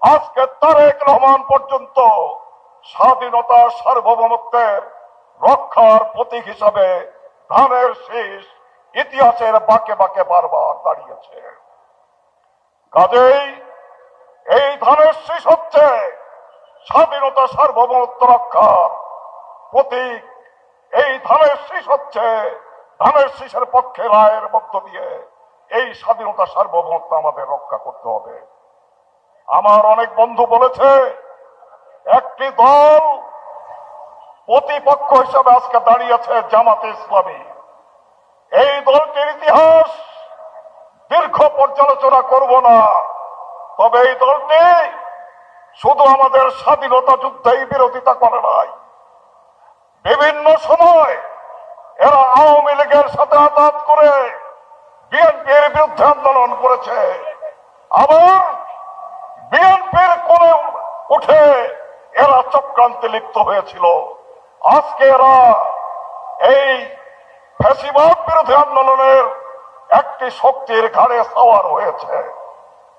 আজকে তারেক রহমান পর্যন্ত স্বাধীনতা সার্বভৌমত্বের রক্ষার প্রতীক হিসাবে ধানের শীষ ইতিহাসের বাঁকে বাঁকে বারবার দাঁড়িয়েছে। কাজেই এই ধানের শীষ হচ্ছে স্বাধীনতা সার্বভৌমত্ব রক্ষার প্রতীক। এই ধানের শীষ হচ্ছে ধানের শীষের পক্ষে রায়ের মধ্য দিয়ে এই স্বাধীনতা সার্বভৌমত্ব আমাদের রক্ষা করতে হবে। আমার অনেক বন্ধু বলেছে একটি দল প্রতিপক্ষ হিসেবে আজকে দাঁড়িয়েছে জামাতে ইসলামী। এই দলটির ইতিহাস দীর্ঘ পর্যালোচনা করব না, তবে এই দলটি শুধু আমাদের স্বাধীনতা যুদ্ধেই বিরোধিতা করে নাই, বিভিন্ন সময় এরা আওয়ামী লীগের সাথে আঘাত করে বিএনপির বিরুদ্ধে আন্দোলন করেছে, আবার বিএনপির কোণে উঠে এরা চক্রান্তে লিপ্ত হয়েছিল। আজকে এরা এই ফ্যাসিবাদ বিরোধী আন্দোলনের একটি শক্তির ঘাড়ে সাওয়ার হয়েছে।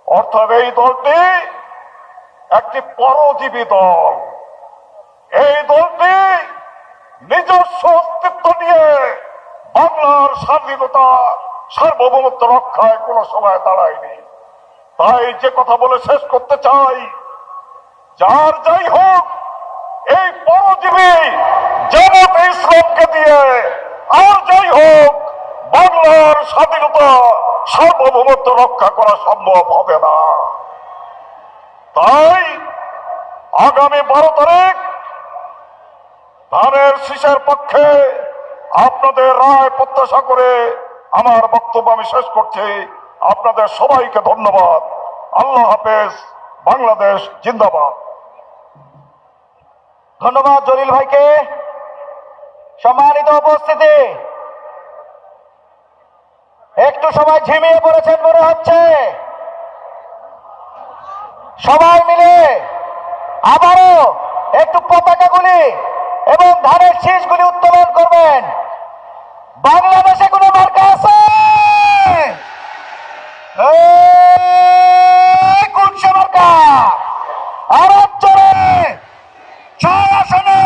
অর্থাৎ এই দলটি একটি পরজীবী দল। এই দলটি নিজস্ব অস্তিত্ব নিয়ে বাংলার স্বাধীনতা সার্বভৌমত্ব রক্ষায় কোন সময় দাঁড়ায়নি। তাই যে কথা বলে শেষ করতে চাই, যার যাই হোক এই পরজীবী জামাতে ইসলামকে দিয়ে আর যাই হোক বাংলার স্বাধীনতা সার্বভৌমত্ব রক্ষা করা সম্ভব হবে না। তাই আগামী 12 তারিখ ধানের শীষের পক্ষে আপনাদের রায় প্রত্যাশা করে আমার বক্তব্য আমি শেষ করছি। আপনাদের সবাইকে ধন্যবাদ। আল্লাহ হাফেজ। বাংলাদেশ জিন্দাবাদ। ধন্যবাদ জলিল ভাইকে। সম্মানিত উপস্থিতি, একটু সবাই ঝিমিয়ে পড়েছেন মনে হচ্ছে। সবাই মিলে আবারও একটু পতাকাগুলি এবং ধানের শীষগুলি উত্তোলন করবেন। বাংলাদেশে কোনো মার্কা আছে? কোন সে মার্কা? আর চলে 6 আসনে,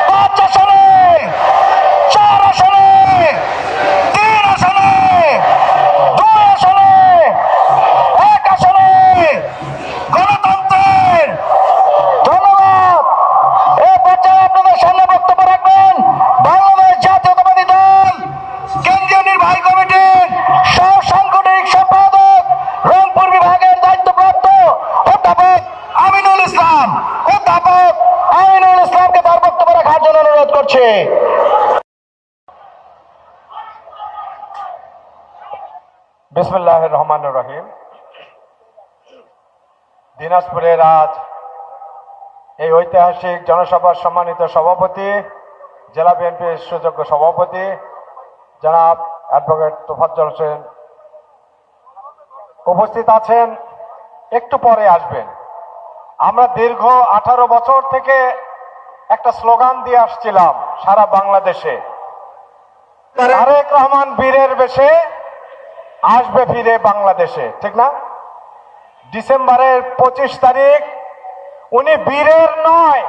5 আসনে, 4 আসনে, 3 আসনে, 2 আসনে, 1 আসনে গণতন্ত্রের। ধন্যবাদ। এই পর্যায়ে আপনাদের সামনে বক্তব্য রাখবেন বাংলাদেশ জাতীয়তাবাদী দল কেন্দ্রীয় নির্বাহী কমিটির সহ সাংগঠনিক সম্পাদক রংপুর বিভাগের দায়িত্বপ্রাপ্ত অধ্যাপক আমিনুল ইসলাম। অধ্যাপক আমিনুল ইসলামকে তার বক্তব্য রাখার জন্য অনুরোধ করছে। বিসমিল্লাহির রহমানির রহিম। দিনাজপুরের আজ এই ঐতিহাসিক জনসভার সম্মানিত সভাপতি, জেলা বিএনপির সুযোগ্য সভাপতি জনাব অ্যাডভোকেট তোফাজ্জল হোসেন উপস্থিত আছেন, একটু পরে আসবেন। আমরা দীর্ঘ 18 বছর থেকে একটা স্লোগান দিয়ে আসছিলাম সারা বাংলাদেশে, তারেক রহমান বীরের বেশে আসবে ফিরে বাংলাদেশে, ঠিক না? ডিসেম্বরের 25 তারিখ উনি বীরের নয়,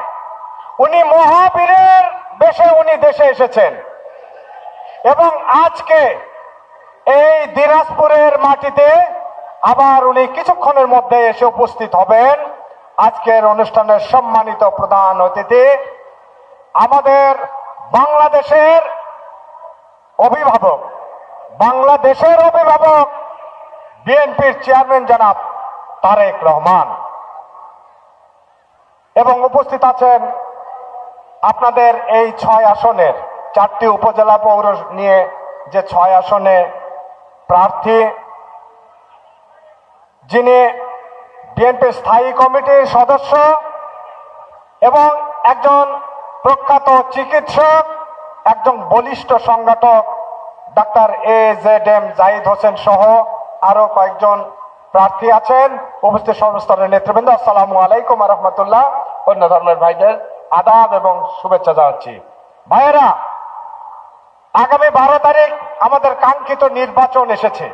উনি মহাবীরের বেশে উনি দেশে এসেছেন এবং আজকে এই দিনাজপুরের মাটিতে আবার উনি কিছুক্ষণের মধ্যে এসে উপস্থিত হবেন। আজকের অনুষ্ঠানের সম্মানিত প্রধান অতিথি আমাদের বাংলাদেশের অভিভাবক, বিএনপির চেয়ারম্যান জনাব তারেক রহমান, এবং উপস্থিত আছেন আপনাদের এই 6 আসনের 4টি উপজেলা পৌর নিয়ে যে 6 আসনে প্রার্থী, যিনি বিএনপির স্থায়ী কমিটির সদস্য এবং একজন প্রখ্যাত চিকিৎসক, একজন বলিষ্ঠ সংগঠক ডাক্তার AZM জাহিদ হোসেন সহ আরো কয়েকজন প্রার্থী আছেন। উপস্থিত সমস্তরের নেতৃবৃন্দ, আসসালামু আলাইকুম ওয়া রাহমাতুল্লাহ। অন্য ধর্মের ভাইদের আদাব এবং শুভেচ্ছা জানাচ্ছি। ভাইয়েরা, আগামী 12 তারিখ আমাদের কাঙ্ক্ষিত নির্বাচন এসেছে।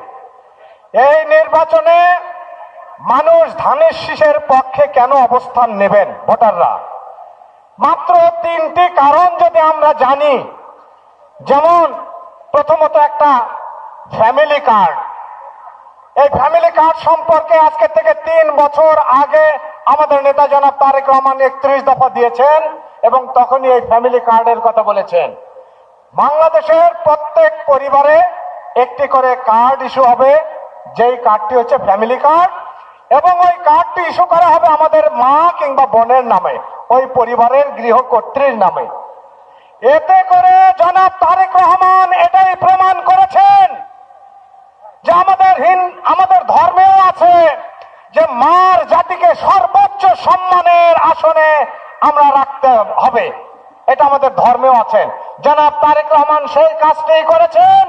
এই নির্বাচনে মানুষ ধানের শীষের পক্ষে কেন অবস্থান নেবেন ভোটাররা? মাত্র তিনটি কারণ যদি আমরা জানি। যেমন প্রথমত একটা ফ্যামিলি কার্ড। এই ফ্যামিলি কার্ড সম্পর্কে আজকে থেকে 3 বছর আগে আমাদের নেতা জনাব তারেক রহমান 31 দফা দিয়েছেন এবং তখনই এই ফ্যামিলি কার্ডের কথা বলেছেন। বাংলাদেশের প্রত্যেক পরিবারে একটি করে কার্ড ইস্যু হবে, যেই কার্ডটি হচ্ছে ফ্যামিলি কার্ড, এবং ওই কার্ডটি ইস্যু করা হবে আমাদের মা কিংবা বোনের নামে, ওই পরিবারের গৃহকর্ত্রীর নামে। এতে করে জনাব তারেক রহমান এটাই প্রমাণ করেছেন যে আমাদের ধর্মেও আছে যে মার জাতিকে সর্বোচ্চ সম্মানের আসনে আমরা রাখতে হবে, এটা আমাদের ধর্মেও আছেন। জনাব তারেক রহমান সেই কাজটি করেছেন,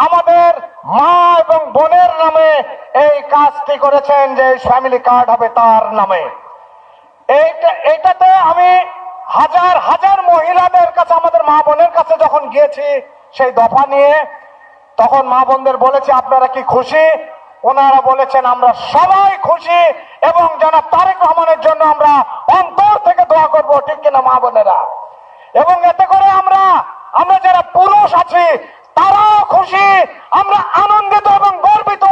আমাদের মা এবং বোনের নামে এই কাজটি করেছেন যে ফ্যামিলি কার্ড হবে তার নামে। এইটাতে আমি হাজার হাজার মহিলাদের কাছে, আমাদের মা বোনের কাছে যখন গিয়েছি সেই দফা নিয়ে, তখন মা বোনদের বলেছি আপনারা কি খুশি? ওনারা বলেছেন আমরা সবাই খুশি এবং জনাব তারেক রহমানের জন্য আমরা অন্তর থেকে দোয়া করব, ঠিক কিনা মা বোনেরা? এবং এতে করে আমরা যারা পুরুষ আছি তারাও খুশি, আমরা আনন্দিত এবং গর্বিত।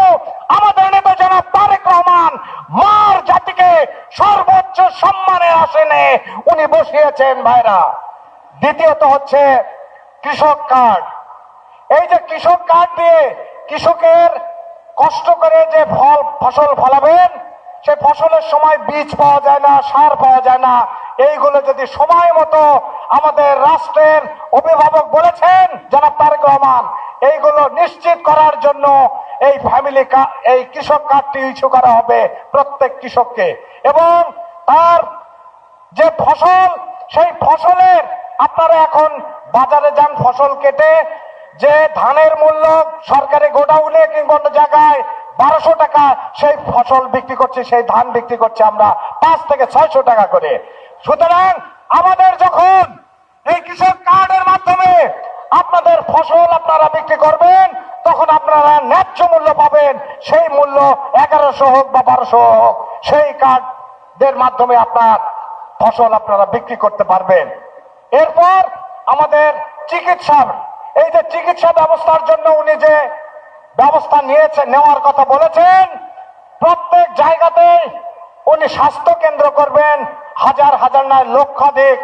আমাদের নেতা জনাব তারেক রহমান মার জাতিকে সর্বোচ্চ সম্মানের আসনে উনি বসিয়েছেন ভাইরা। দ্বিতীয়ত হচ্ছে কৃষক কার্ড। এই যে কৃষক কার্ড দিয়ে কৃষকের কষ্ট করে যে ফসল ফলাবেন, সে ফসলের সময় বীজ পাওয়া যায় না, সার পাওয়া যায় না, এইগুলো যদি সময় মতো আমাদের রাষ্ট্রের অভিভাবক বলেছেন জনাব তারেক রহমান, এইগুলো নিশ্চিত করার জন্য এই কৃষক কার্ডটি ইস্যু করা হবে প্রত্যেক কৃষককে। এবং তার যে ফসল, সেই ফসলের আপনারা এখন বাজারে যান, ফসল কেটে যে ধানের মূল্য সরকারি গোডাউনে কিংবা অন্য জায়গায় 1200 টাকা সেই ফসল বিক্রি করছে, সেই ধান বিক্রি করছে আমরা 5 থেকে 600 টাকা করে। সুতরাং আমাদের যখন এই কৃষক কার্ডের মাধ্যমে আপনাদের ফসল আপনারা বিক্রি করবেন, তখন আপনারা ন্যায্য মূল্য পাবেন। সেই মূল্য 1100 হোক বা 1200 হোক, সেই কার্ডের মাধ্যমে আপনার ফসল আপনারা বিক্রি করতে পারবেন। এরপর আমাদের চিকিৎসা, এই যে চিকিৎসা ব্যবস্থার জন্য উনি যে ব্যবস্থা নেওয়ার কথা বলেছেন, প্রত্যেক জায়গাতে উনি স্বাস্থ্য কেন্দ্র করবেন, হাজার হাজার নয় লক্ষাধিক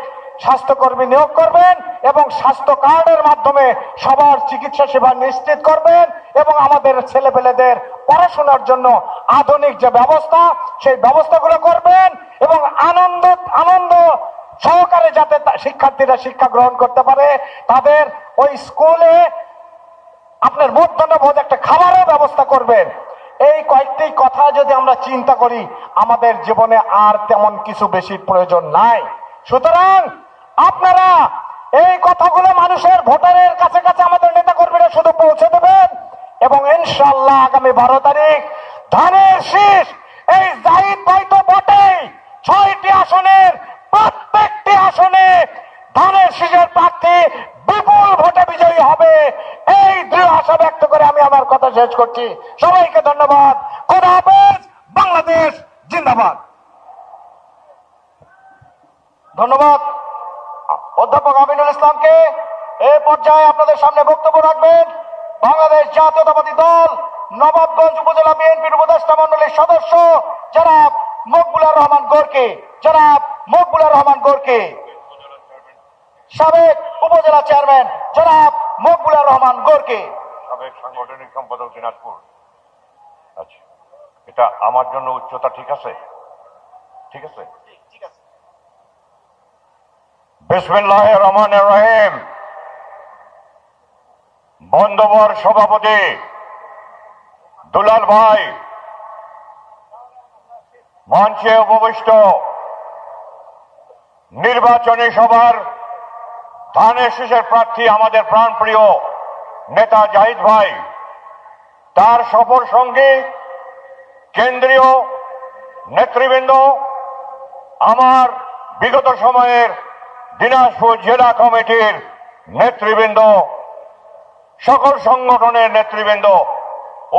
স্বাস্থ্যকর্মী নিয়োগ করবেন এবং স্বাস্থ্য কার্ডের মাধ্যমে সবার চিকিৎসা সেবা নিশ্চিত করবেন এবং আমাদের ছেলেপেলেদের পড়াশোনার জন্য আধুনিক যে ব্যবস্থা, সেই ব্যবস্থাগুলো করবেন এবং আনন্দ সহকারে যাতে শিক্ষার্থীরা শিক্ষা গ্রহণ করতে পারে, তাদের ওই স্কুলে আপনার মধ্যাহ্নভোজ একটা খাবারের ব্যবস্থা করবেন। এই কয়েকটি কথা যদি আমরা চিন্তা করি, আমাদের জীবনে আর তেমন কিছু বেশি প্রয়োজন নাই। সুতরাং আপনারা এই কথাগুলো মানুষের ভোটারের কাছে কাছে আমাদের নেতা কর্মীরা শুধু পৌঁছে দেবেন এবং ইনশাআল্লাহ আগামী 12 তারিখ ধানের শীষ, এই জাহিদ ভাই তো বটেই, 6টি আসনের প্রত্যেকটি আসনে ধানের শীষের প্রার্থী বিপুল ভোটে বিজয়ী হবে, এই দৃঢ় আশা ব্যক্ত করে আমি আমার কথা শেষ করছি। সবাইকে ধন্যবাদ। খোদা হাফেজ। বাংলাদেশ জিন্দাবাদ। ধন্যবাদ অধ্যাপক আমিনুল ইসলামকে। এই পর্যায়ে আপনাদের সামনে বক্তব্য রাখবেন বাংলাদেশ জাতীয়তাবাদী দল নবাবগঞ্জ উপজেলা বিএনপির উপদেষ্টা মন্ডলীর সদস্য জনাব মকবুলুর রহমান গোরকি। জনাব মকবুলুর রহমান গোরকি, সাবেক উপজেলা চেয়ারম্যান জনাব মকবুলুর রহমান গোরকি, সাবেক সাংগঠনিক সম্পাদক দিনাজপুর। আচ্ছা, এটা আমার জন্য উচ্চতা ঠিক আছে? ঠিক আছে। বিসমিল্লাহির রহমানির রহিম। বন্ধুবর সভাপতি দুলাল ভাই, মঞ্চে উপবিষ্ট নির্বাচনী সভার ধানের শীষের প্রার্থী আমাদের প্রাণপ্রিয় নেতা জাহিদ ভাই, তার সফর সঙ্গী কেন্দ্রীয় নেতৃবৃন্দ, আমার বিগত সময়ের দিনাজপুর জেলা কমিটির নেতৃবৃন্দ, সকল সংগঠনের নেতৃবৃন্দ,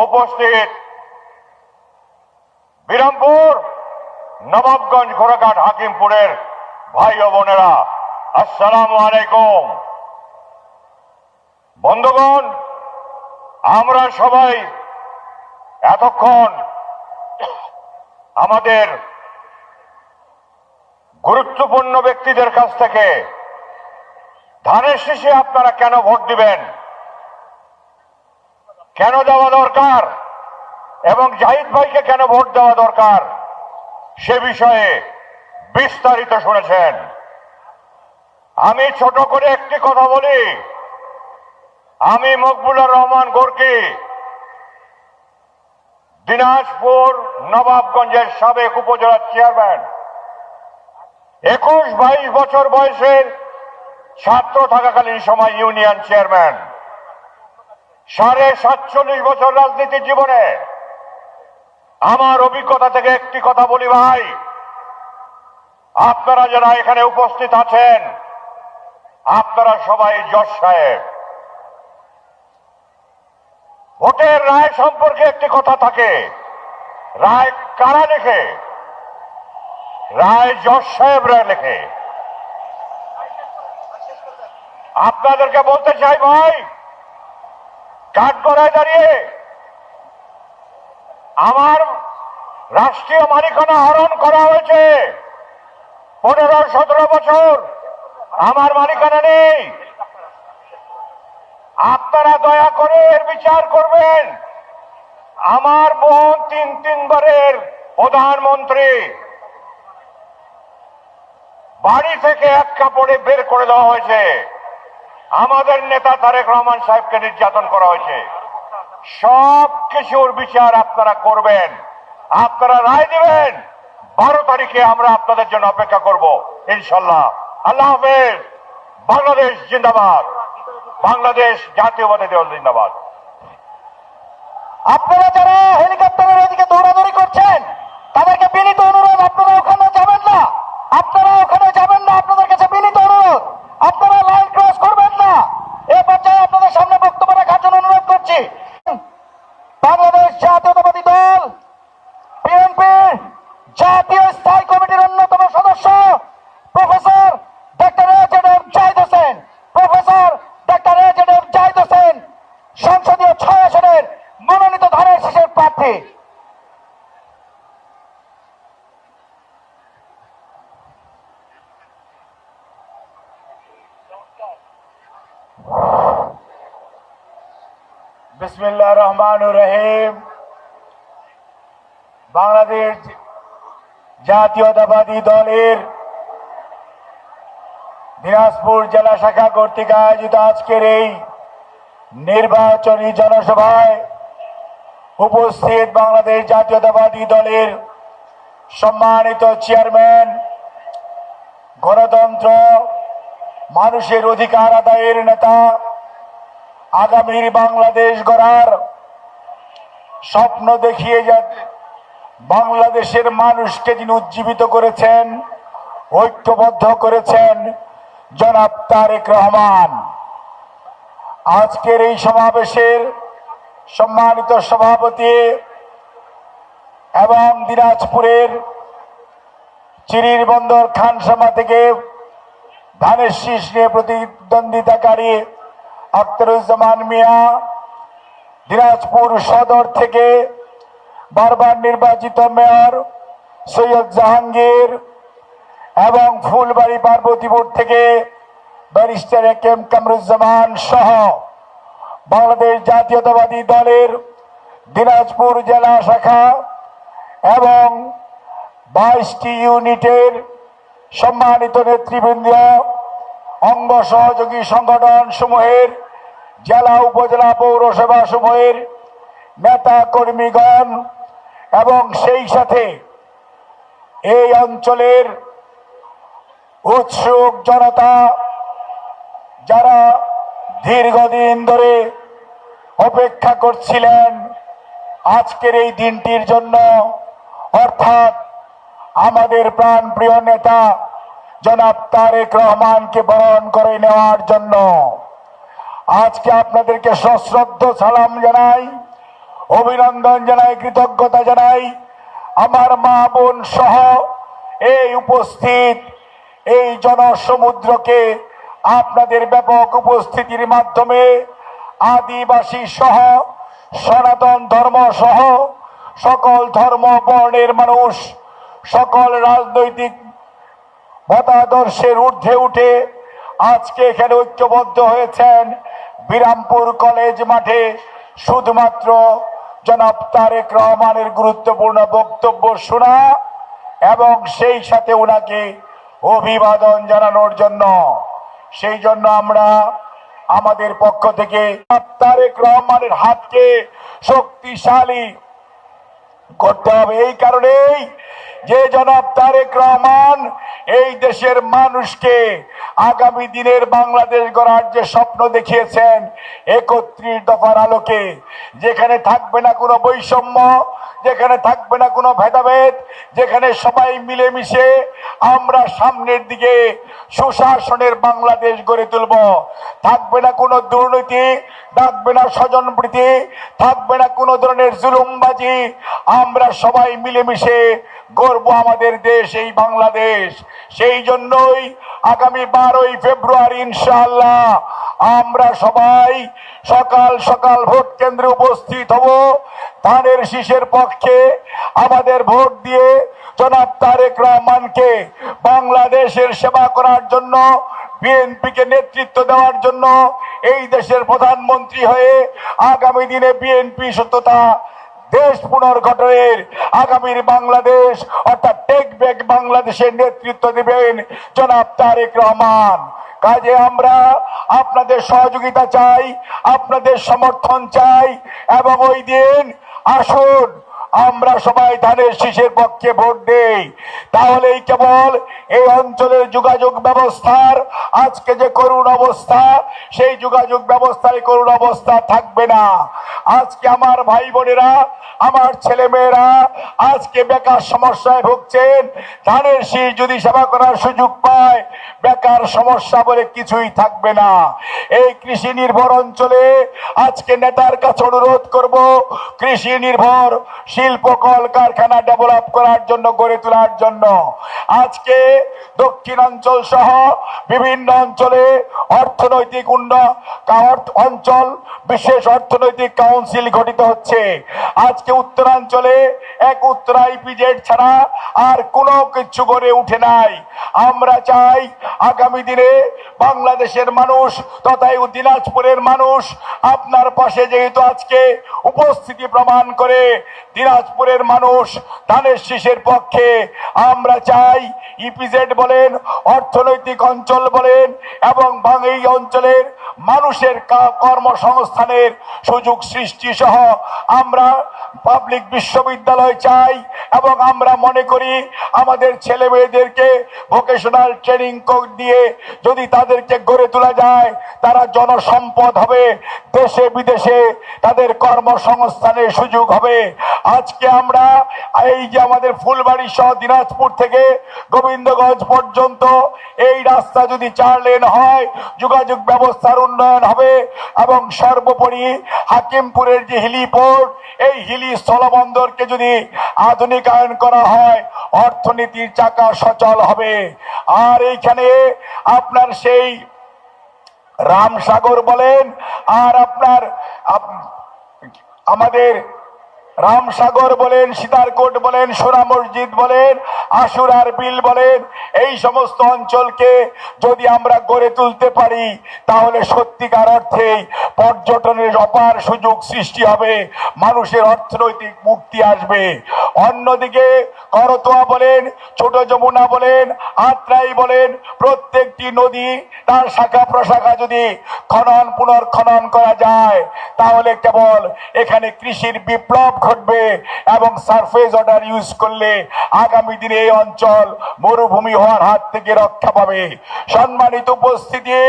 উপস্থিত বিরামপুর, নবাবগঞ্জ, ঘোড়াঘাট, হাকিমপুরের ভাই ও বোনেরা, আসসালামু আলাইকুম। বন্ধুগণ, আমরা সবাই এতক্ষণ আমাদের গুরুত্বপূর্ণ ব্যক্তিদের কাছ থেকে ধানের শীষে আপনারা কেন ভোট দিবেন, কেন দেওয়া দরকার এবং জাহিদ ভাইকে কেন ভোট দেওয়া দরকার সে বিষয়ে বিস্তারিত শুনেছেন। আমি ছোট করে একটি কথা বলি। আমি মকবুলুর রহমান গোর্কি, দিনাজপুর নবাবগঞ্জের সাবেক উপজেলা চেয়ারম্যান, 21-22 বছর বয়সের ছাত্র থাকাকালীন সময় ইউনিয়ন চেয়ারম্যান, 47.5 বছর রাজনীতি জীবনে আমার অভিজ্ঞতা থেকে একটি কথা বলি ভাই, আপনারা যারা এখানে উপস্থিত আছেন আপনারা সবাই জজ সাহেব। ভোটের রায় সম্পর্কে একটি কথা থাকে, রায় কারা লেখে? রায় জজ সাহেবরা লেখে। আপনাদেরকে বলতে চাই ভাই, কাঠগড়ায় দাঁড়িয়ে আমার রাষ্ট্রীয় মালিকানা হরণ করা হয়েছে। 15-17 বছর আমার মালিকানা নেই। আপনারা দয়া করে এর বিচার করবেন। আমার বোন 3 বারের প্রধানমন্ত্রী, বাড়ি থেকে এক কাপড়ে বের করে দেওয়া হয়েছে। আমাদের নেতা তারেক রহমান সাহেবকে নির্যাতন করা হয়েছে। সব কিছুর বিচার আপনারা করবেন, আপনারা রায় দিবেন। 12 তারিখে আমরা আপনাদের জন্য অপেক্ষা করব ইনশাল্লাহ। আল্লাহ হাফেজ। বাংলাদেশ জিন্দাবাদ। বাংলাদেশ জাতীয়বাদী দল জিন্দাবাদ। আপনারা যারা হেলিকপ্টারের ওদিকে দৌড়াদৌড়ি করছেন তাদেরকে বিনীত অনুরোধ, আপনারা ওখানে যাবেন না, আপনারা ওখানে যাবেন না। আপনাদের কাছে বিনীত অনুরোধ, আপনারা লাইন ক্রস করবেন না। এই পর্যায়ে আপনাদের সামনে বক্তব্য রাখার জন্য অনুরোধ করছি বাংলাদেশ জাতীয়তাবাদী দল বিএনপির জাতীয় স্থায়ী কমিটির অন্যতম সদস্য professor doctor A Z M Zahid Hossain, professor doctor A Z M Zahid Hossain সংসদীয় 6 আসনের মনোনীত ধানের শীষের প্রার্থী। বিসমিল্লাহির রহমানির রহিম। বাংলাদেশ জাতীয়তাবাদী দলের দিনাজপুর জেলা শাখা কর্তৃক আয়োজিত আজকের এই নির্বাচনী জনসভায় উপস্থিত বাংলাদেশ জাতীয়তাবাদী দলের সম্মানিত চেয়ারম্যান, গণতন্ত্র, মানুষের অধিকার আদায়ের নেতা, আগামীর বাংলাদেশ গড়ার স্বপ্ন দেখিয়ে বাংলাদেশের মানুষকে যিনি উজ্জীবিত করেছেন, ঐক্যবদ্ধ করেছেন, জনাব তারেক রহমান। আজকের এই সমাবেশের সম্মানিত সভাপতি এবং দিনাজপুরের চিরির বন্দর খানসামা থেকে ধানের শীষ নিয়ে প্রতিদ্বন্দ্বিতাকারী আখতারুজ্জামান মিয়া, দিনাজপুর সদর থেকে বারবার নির্বাচিত মেয়র সৈয়দ জাহাঙ্গীর এবং ফুলবাড়ি পার্বতীপুর থেকে ব্যারিস্টার এ.কে.এম কামরুজ্জামান সহ বাংলাদেশ জাতীয়তাবাদী দলের দিনাজপুর জেলা শাখা এবং 22টি ইউনিটের সম্মানিত নেতৃবৃন্দ, অঙ্গ সহযোগী সংগঠন সমূহের, জেলা উপজেলা পৌরসভা সমূহের নেতা কর্মীগণ এবং সেই সাথে এই অঞ্চলের উৎসুক জনতা যারা দীর্ঘদিন ধরে অপেক্ষা করছিলেন আজকের এই দিনটির জন্য, অর্থাৎ আমাদের প্রাণপ্রিয় নেতা জনাব তারেক রহমানকে বরণ করে নেওয়ার জন্য। আজকে আপনাদেরকে সশ্রদ্ধ সালাম জানাই, অভিনন্দন জানাই, কৃতজ্ঞতা জানাই। আমার মা বোন সহ এই উপস্থিত এই জনসমুদ্রকে আপনাদের ব্যাপক উপস্থিতির মাধ্যমে আদিবাসী সহ সনাতন ধর্ম সহ সকল ধর্ম বর্ণের মানুষ সকল রাজনৈতিক মতাদর্শের ঊর্ধ্বে উঠে আজকে এখানে ঐক্যবদ্ধ হয়েছেন বিরামপুর কলেজ মাঠে শুধুমাত্র জনাব তারেক রহমানের গুরুত্বপূর্ণ বক্তব্য শোনা এবং সেই সাথে ওনাকে অভিবাদন জানানোর জন্য। সেই জন্য আমরা আমাদের পক্ষ থেকে তারেক রহমানের হাতকে শক্তিশালী করতে হবে। এই কারণেই যে জনাব তারেক রহমান এই দেশের মানুষকে আগামী দিনের বাংলাদেশ গড়ার যে স্বপ্ন দেখিয়েছেন ৩১ দফার আলোকে, যেখানে থাকবে না কোনো বৈষম্য, যেখানে থাকবে না কোনো ভেদাভেদ, যেখানে সবাই মিলেমিশে আমরা সামনের দিকে সুশাসনের বাংলাদেশ গড়ে তুলব। থাকবে না কোনো দুর্নীতি, থাকবে না স্বজনপ্রীতি, থাকবে না কোনো ধরনের জুলুমবাজি। আমরা সবাই মিলেমিশে গর্ব আমাদের দেশ এই বাংলাদেশ। সেই জন্যই আগামী 12ই ফেব্রুয়ারি ইনশাআল্লাহ আমরা সবাই সকাল সকাল ভোট কেন্দ্রে উপস্থিত হব। ধানের শীষের পক্ষে আমাদের ভোট দিয়ে জনাব তারেক রহমানকে বাংলাদেশের সেবা করার জন্য, বিএনপিকে নেতৃত্ব দেওয়ার জন্য, এই দেশের প্রধানমন্ত্রী হয়ে আগামী দিনে বিএনপি সত্যতা দেশ পুনর্গঠনের আগামীর বাংলাদেশ অর্থাৎ টেক ব্যাক বাংলাদেশের নেতৃত্ব দেবেন জনাব তারেক রহমান। কাজে আমরা আপনাদের সহযোগিতা চাই, আপনাদের সমর্থন চাই এবং ওই দিন আসুন আমরা সবাই ধানের শীষের পক্ষে ভোট দেই। তাহলেই কেবল এই অঞ্চলের যোগাযোগ ব্যবস্থার আজকে যে করুণ অবস্থা, সেই যোগাযোগ ব্যবস্থায় করুণ অবস্থা থাকবে না। আজকে আমার ভাই বোনেরা, আমার ছেলে মেয়েরা আজকে বেকার সমস্যায় ভুগছেন। ধানের শীষ যদি সেবা করার সুযোগ পায়, বেকার সমস্যা বলে কিছুই থাকবে না। এই কৃষি নির্ভর অঞ্চলে আজকে নেতার কাছে অনুরোধ করব, কৃষি নির্ভর শিল্প কল কারখানা ডেভেলপ করার জন্য, গড়ে তোলার জন্য। আজকে দক্ষিণাঞ্চল সহ বিভিন্ন অঞ্চলে অর্থনৈতিক অঞ্চল বিশেষ অর্থনৈতিক কাউন্সিল গঠিত হচ্ছে। আজকে উত্তরাঞ্চলে এক উত্তর আইপিজেড ছাড়া আর কোনো কিছু গড়ে উঠে নাই। আমরা চাই আগামী দিনে বাংলাদেশের মানুষ তথা দিনাজপুরের মানুষ আপনার পাশে যেহেতু আজকে উপস্থিতি প্রমাণ করে, দিনাজপুরের মানুষ ধানের শীষের পক্ষে। আমরা চাই ইপিজেড বলেন, অর্থনৈতিক অঞ্চল বলেন এবং এই অঞ্চলের মানুষের কর্মসংস্থানের সুযোগ সৃষ্টি সহ আমরা পাবলিক বিশ্ববিদ্যালয় চাই এবং আমরা মনে করি আমাদের ছেলে মেয়েদেরকে ভোকেশনাল ট্রেনিং দিয়ে যদি তাদেরকে গড়ে তোলা যায়, তারা জনসম্পদ হবে, দেশে বিদেশে তাদের কর্মসংস্থানের সুযোগ হবে। আজকে আমরা এই যে আমাদের ফুলবাড়ি সহ দিনাজপুর থেকে গোবিন্দগঞ্জ পর্যন্ত এই রাস্তা যদি 4 লেন হয়, যোগাযোগ ব্যবস্থার উন্নয়ন হবে এবং সর্বোপরি হাকিমপুরের যে হেলিপোর্ট, এই হিলি স্থলবন্দরকে যদি আধুনিকায়ন করা হয়, অর্থনীতির চাকা সচল হবে। আর এইখানে আপনার সেই রামসাগর বলেন, আর আপনার আমাদের রামসাগর বলেন, সীতারকোট বলেন, সোনা মসজিদ বলেন, আশুরার বিল বলেন, এই সমস্ত অঞ্চলকে যদি আমরা গড়ে তুলতে পারি, তাহলে সত্যিকার অর্থে পর্যটনের অপার সুযোগ সৃষ্টি হবে, মানুষের অর্থনৈতিক মুক্তি আসবে। অন্যদিকে করতোয়া বলেন, ছোট যমুনা বলেন, আত্রাই বলেন, প্রত্যেকটি নদী তার শাখা প্রশাখা যদি খনন পুনর্খনন করা যায়, তাহলে কেবল এখানে কৃষির বিপ্লব ঘটবে এবং সারফেস ওয়াটার ইউজ করলে আগামী দিনে এই অঞ্চল মরুভূমি হওয়ার হাত থেকে রক্ষা পাবে। সম্মানিত উপস্থিতি,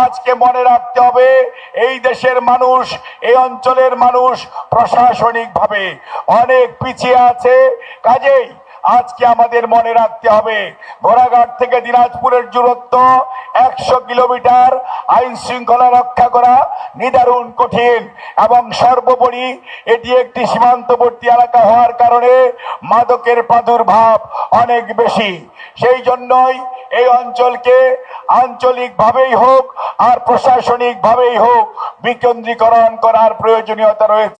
আজকে মনে রাখতে হবে এই দেশের মানুষ, এই অঞ্চলের মানুষ প্রশাসনিকভাবে অনেক পিছিয়ে আছে। কাজেই আজকে আমাদের মনে রাখতে হবে ঘোড়াঘাট থেকে দিনাজপুরের দূরত্ব 100 কিলোমিটার। আইন শৃঙ্খলা রক্ষা করা নিদারুণ কঠিন এবং সর্বোপরি এটি একটি সীমান্তবর্তী এলাকা হওয়ার কারণে মাদকের প্রাদুর্ভাব অনেক বেশি। সেই জন্যই এই অঞ্চলকে আঞ্চলিকভাবেই হোক আর প্রশাসনিকভাবেই হোক বিকেন্দ্রীকরণ করার প্রয়োজনীয়তা রয়েছে।